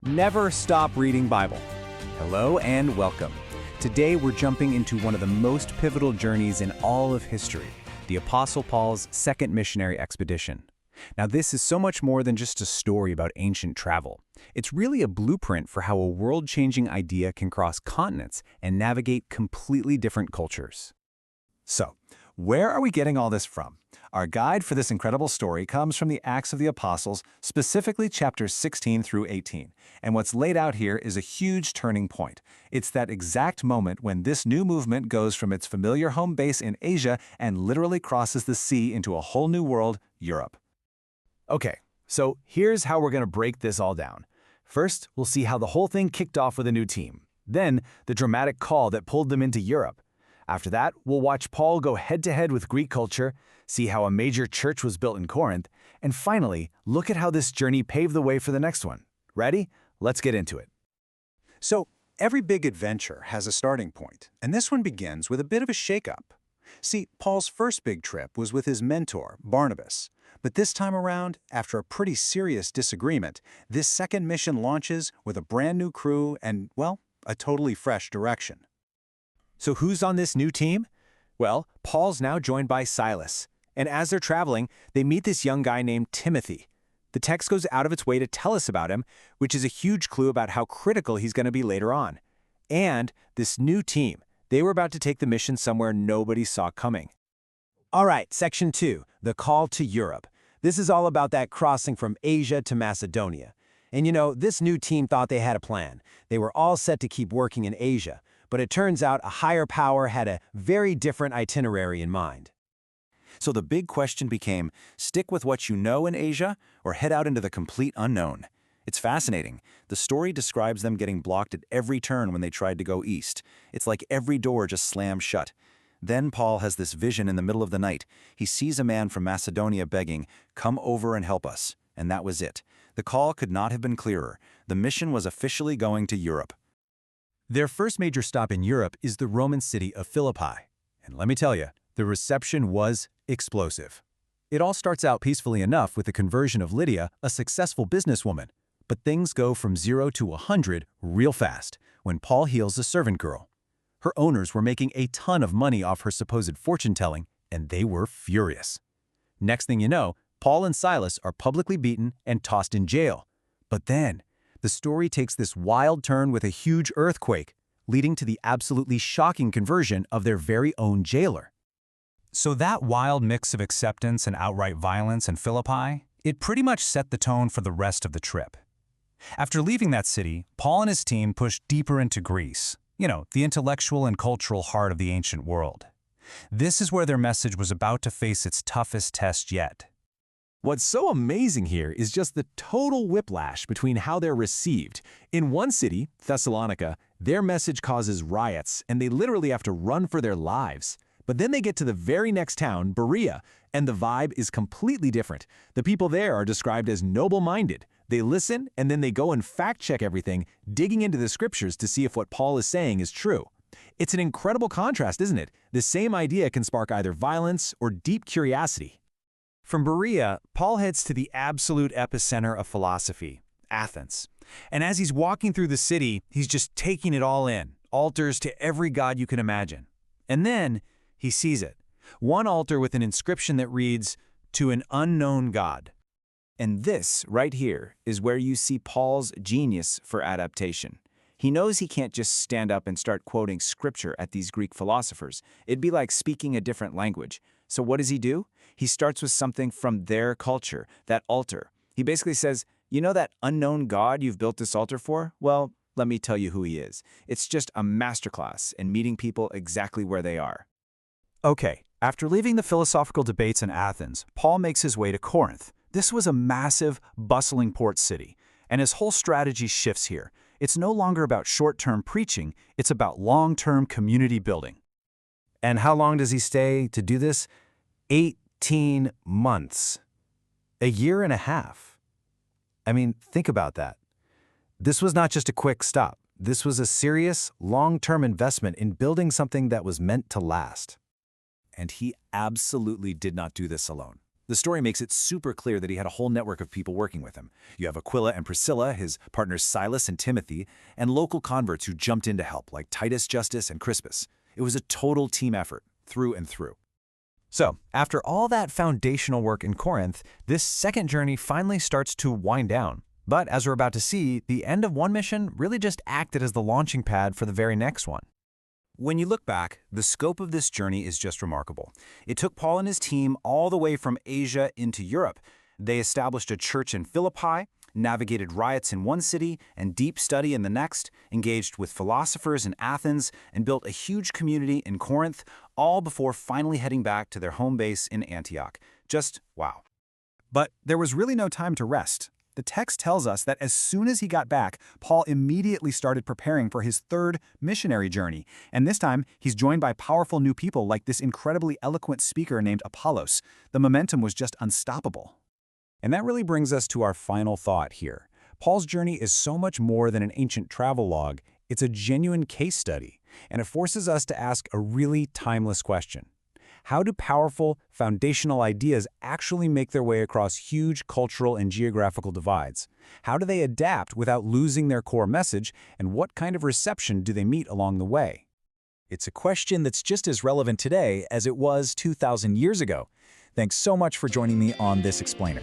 Never stop reading Bible. Hello and welcome. Today we're jumping into one of the most pivotal journeys in all of history, the Apostle Paul's second missionary expedition. Now this is so much more than just a story about ancient travel. It's really a blueprint for how a world-changing idea can cross continents and navigate completely different cultures. So, where are we getting all this from? Our guide for this incredible story comes from the Acts of the Apostles, specifically chapters 16 through 18. And what's laid out here is a huge turning point. It's that exact moment when this new movement goes from its familiar home base in Asia and literally crosses the sea into a whole new world, Europe. Okay, so here's how we're going to break this all down. First, we'll see how the whole thing kicked off with a new team. Then, the dramatic call that pulled them into Europe. After that, we'll watch Paul go head-to-head with Greek culture, see how a major church was built in Corinth, and finally, look at how this journey paved the way for the next one. Ready? Let's get into it. So, every big adventure has a starting point, and this one begins with a bit of a shakeup. See, Paul's first big trip was with his mentor, Barnabas. But this time around, after a pretty serious disagreement, this second mission launches with a brand new crew and, well, a totally fresh direction. So who's on this new team? Well, Paul's now joined by Silas. And as they're traveling, they meet this young guy named Timothy. The text goes out of its way to tell us about him, which is a huge clue about how critical he's going to be later on. And this new team, they were about to take the mission somewhere nobody saw coming. All right, Section 2, the call to Europe. This is all about that crossing from Asia to Macedonia. And you know, this new team thought they had a plan. They were all set to keep working in Asia. But it turns out a higher power had a very different itinerary in mind. So the big question became, stick with what you know in Asia or head out into the complete unknown? It's fascinating. The story describes them getting blocked at every turn when they tried to go east. It's like every door just slammed shut. Then Paul has this vision in the middle of the night. He sees a man from Macedonia begging, "Come over and help us." And that was it. The call could not have been clearer. The mission was officially going to Europe. Their first major stop in Europe is the Roman city of Philippi. And let me tell you, the reception was explosive. It all starts out peacefully enough with the conversion of Lydia, a successful businesswoman. But things go from 0 to 100 real fast when Paul heals a servant girl. Her owners were making a ton of money off her supposed fortune-telling, and they were furious. Next thing you know, Paul and Silas are publicly beaten and tossed in jail. But then, the story takes this wild turn with a huge earthquake, leading to the absolutely shocking conversion of their very own jailer. So that wild mix of acceptance and outright violence in Philippi, it pretty much set the tone for the rest of the trip. After leaving that city, Paul and his team pushed deeper into Greece, you know, the intellectual and cultural heart of the ancient world. This is where their message was about to face its toughest test yet. What's so amazing here is just the total whiplash between how they're received. In one city, Thessalonica, their message causes riots, and they literally have to run for their lives. But then they get to the very next town, Berea, and the vibe is completely different. The people there are described as noble-minded. They listen, and then they go and fact-check everything, digging into the scriptures to see if what Paul is saying is true. It's an incredible contrast, isn't it? The same idea can spark either violence or deep curiosity. From Berea, Paul heads to the absolute epicenter of philosophy, Athens. And as he's walking through the city, he's just taking it all in, altars to every god you can imagine. And then he sees it, one altar with an inscription that reads, "To an unknown God." And this, right here, is where you see Paul's genius for adaptation. He knows he can't just stand up and start quoting scripture at these Greek philosophers. It'd be like speaking a different language. So what does he do? He starts with something from their culture, that altar. He basically says, you know that unknown God you've built this altar for? Well, let me tell you who he is. It's just a masterclass in meeting people exactly where they are. Okay, after leaving the philosophical debates in Athens, Paul makes his way to Corinth. This was a massive, bustling port city, and his whole strategy shifts here. It's no longer about short-term preaching, it's about long-term community building. And how long does he stay to do this? 18 months. A year and a half. I mean, think about that. This was not just a quick stop. This was a serious, long-term investment in building something that was meant to last. And he absolutely did not do this alone. The story makes it super clear that he had a whole network of people working with him. You have Aquila and Priscilla, his partners Silas and Timothy, and local converts who jumped in to help, like Titus, Justus, and Crispus. It was a total team effort, through and through. So, after all that foundational work in Corinth, this second journey finally starts to wind down. But as we're about to see, the end of one mission really just acted as the launching pad for the very next one. When you look back, the scope of this journey is just remarkable. It took Paul and his team all the way from Asia into Europe. They established a church in Philippi, navigated riots in one city and deep study in the next, engaged with philosophers in Athens, and built a huge community in Corinth, all before finally heading back to their home base in Antioch. Just wow. But there was really no time to rest. The text tells us that as soon as he got back, Paul immediately started preparing for his third missionary journey. And this time, he's joined by powerful new people like this incredibly eloquent speaker named Apollos. The momentum was just unstoppable. And that really brings us to our final thought here. Paul's journey is so much more than an ancient travel log. It's a genuine case study, and it forces us to ask a really timeless question. How do powerful, foundational ideas actually make their way across huge cultural and geographical divides? How do they adapt without losing their core message, and what kind of reception do they meet along the way? It's a question that's just as relevant today as it was 2,000 years ago. Thanks so much for joining me on this explainer.